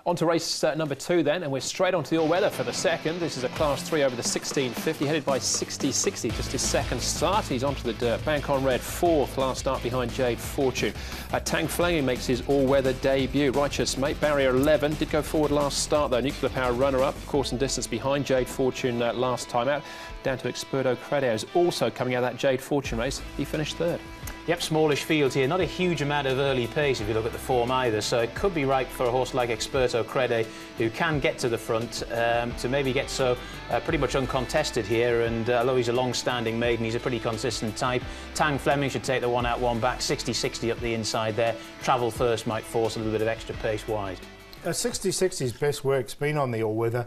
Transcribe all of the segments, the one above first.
On to race number 2 then, and we're straight on to the all-weather for the second. This is a Class 3 over the 1650, headed by 60-60, just his second start. He's onto the dirt. Bank on Red, 4th, last start behind Jade Fortune. Tang Fleming makes his all-weather debut. Righteous Mate, barrier 11, did go forward last start though. Nuclear Power runner-up, course and distance behind Jade Fortune last time out. Down to Experto Credeo is also coming out of that Jade Fortune race. He finished 3rd. Yep, smallish field here. Not a huge amount of early pace if you look at the form either, so it could be right for a horse like Experto Credeo, who can get to the front, to maybe get so pretty much uncontested here. And although he's a long-standing maiden, he's a pretty consistent type. Tang Fleming should take the 1 out, 1 back. 60-60 up the inside there. Travel first might force a little bit of extra pace wide. 60-60's best work's been on the all-weather.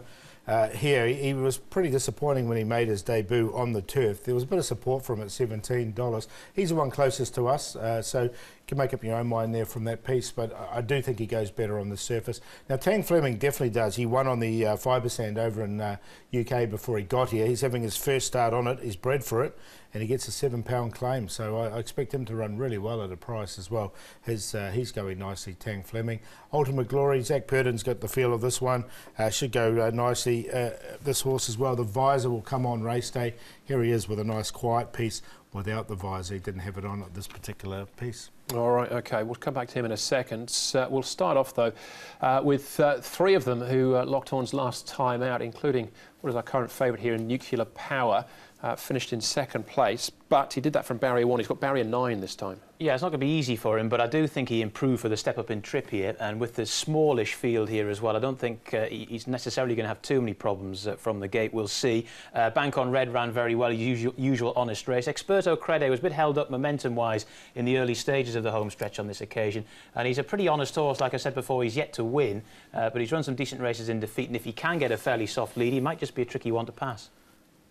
Here, he was pretty disappointing when he made his debut on the turf. There was a bit of support from him at $17. He's the one closest to us, so you can make up your own mind there from that piece, but I do think he goes better on the surface. Now, Tang Fleming definitely does. He won on the fibre sand over in UK before he got here. He's having his first start on it. He's bred for it, and he gets a £7 claim, so I expect him to run really well at a price as well. He's going nicely, Tang Fleming. Ultimate Glory, Zach Purdon's got the feel of this one. Should go nicely. This horse as well, the visor will come on race day. Here he is with a nice quiet piece without the visor. He didn't have it on at this particular piece. All right, OK, we'll come back to him in a second. We'll start off, though, with 3 of them who locked horns last time out, including what is our current favourite here in Nuclear Power. Finished in 2nd place, but he did that from barrier 1. He's got barrier 9 this time. Yeah, it's not going to be easy for him, but I do think he improved for the step up in trip here, and with the smallish field here as well, I don't think he's necessarily going to have too many problems from the gate. We'll see. Bank on Red ran very well, usual honest race. Experto Credeo was a bit held up momentum-wise in the early stages of the home stretch on this occasion, and he's a pretty honest horse. Like I said before, he's yet to win, but he's run some decent races in defeat, and if he can get a fairly soft lead, he might just be a tricky one to pass.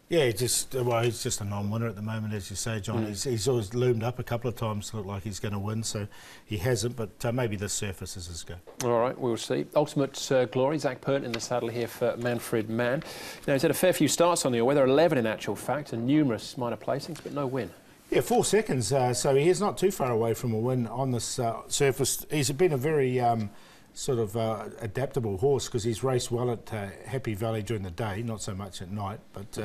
Yeah, he's just a non-winner at the moment, as you say, John. He's always loomed up a couple of times to look like he's going to win, so he hasn't, but maybe this surface is his go. All right, we'll see. Ultimate Glory, Zach Purdon in the saddle here for Manfred Mann. Now, he's had a fair few starts on the all-weather, 11 in actual fact, and numerous minor placings, but no win. Yeah, 4 seconds, so he is not too far away from a win on this surface. He's been a very sort of adaptable horse because he's raced well at Happy Valley during the day, not so much at night, but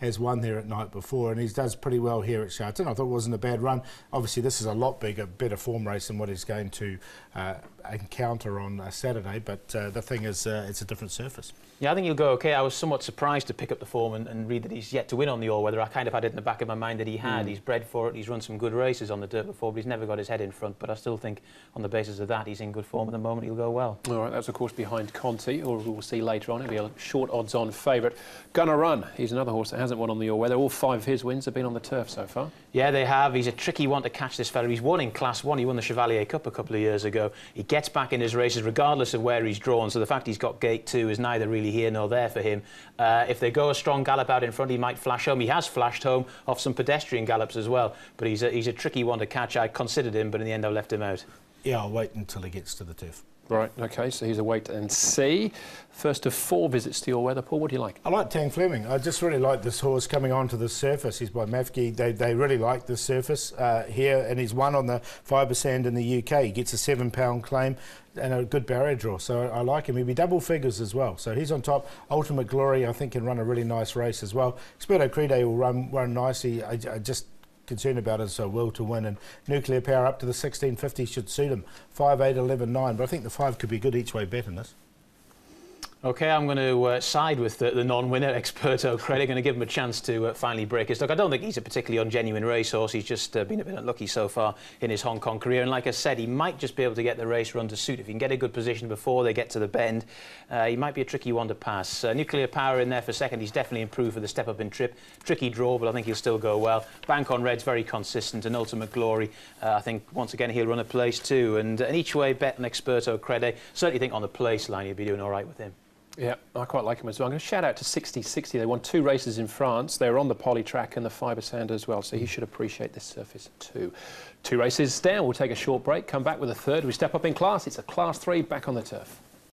has won there at night before, and he does pretty well here at Sha Tin. I thought it wasn't a bad run. Obviously, this is a lot better form race than what he's going to encounter on Saturday, but the thing is, it's a different surface. Yeah, I think he'll go OK. I was somewhat surprised to pick up the form and read that he's yet to win on the all-weather. I kind of had it in the back of my mind that he had. He's bred for it. He's run some good races on the dirt before, but he's never got his head in front. But I still think, on the basis of that, he's in good form at the moment. He'll go well. All right, that's, of course, behind Conti, or we'll see later on. He'll be a short odds-on favourite. Gonna Run. He's another horse that hasn't won on the all-weather. All 5 of his wins have been on the turf so far. Yeah, they have. He's a tricky one to catch, this fella. He's won in Class 1. He won the Chevalier Cup a couple of years ago. He gets back in his races regardless of where he's drawn, so the fact he's got gate 2 is neither really here nor there for him. If they go a strong gallop out in front, he might flash home. He has flashed home off some pedestrian gallops as well, but he's a tricky one to catch. I considered him, but in the end I left him out. Yeah, I'll wait until he gets to the turf. Right, OK, so he's a wait and see. First of 4 visits to your weather. Paul, what do you like? I like Tang Fleming. I just really like this horse coming onto the surface. He's by Mafke. They really like this surface here, and he's won on the fibre sand in the UK. He gets a £7 claim and a good barrier draw, so I like him. He'll be double figures as well, so he's on top. Ultimate Glory, I think, can run a really nice race as well. Experto Credeo will run nicely. I just concerned about his will to win, and Nuclear Power up to the 1650 should suit him. 5, 8, 11, 9, but I think the 5 could be good each way bet in this. OK, I'm going to side with the non-winner, Experto Credeo. Going to give him a chance to finally break his luck. I don't think he's a particularly ungenuine racehorse. He's just been a bit unlucky so far in his Hong Kong career. And like I said, he might just be able to get the race run to suit. If he can get a good position before they get to the bend, he might be a tricky one to pass. Nuclear Power in there for second. He's definitely improved for the step up in trip. Tricky draw, but I think he'll still go well. Bank on Red's very consistent, and Ultimate Glory, I think once again he'll run a place too. And an each way bet on Experto Credeo. Certainly think on the place line he'll be doing all right with him. Yeah, I quite like him as well. I'm going to shout out to 60-60. They won 2 races in France. They were on the poly track and the fibre sand as well, so he should appreciate this surface too. 2 races down. We'll take a short break, come back with a third. We step up in class. It's a Class 3 back on the turf.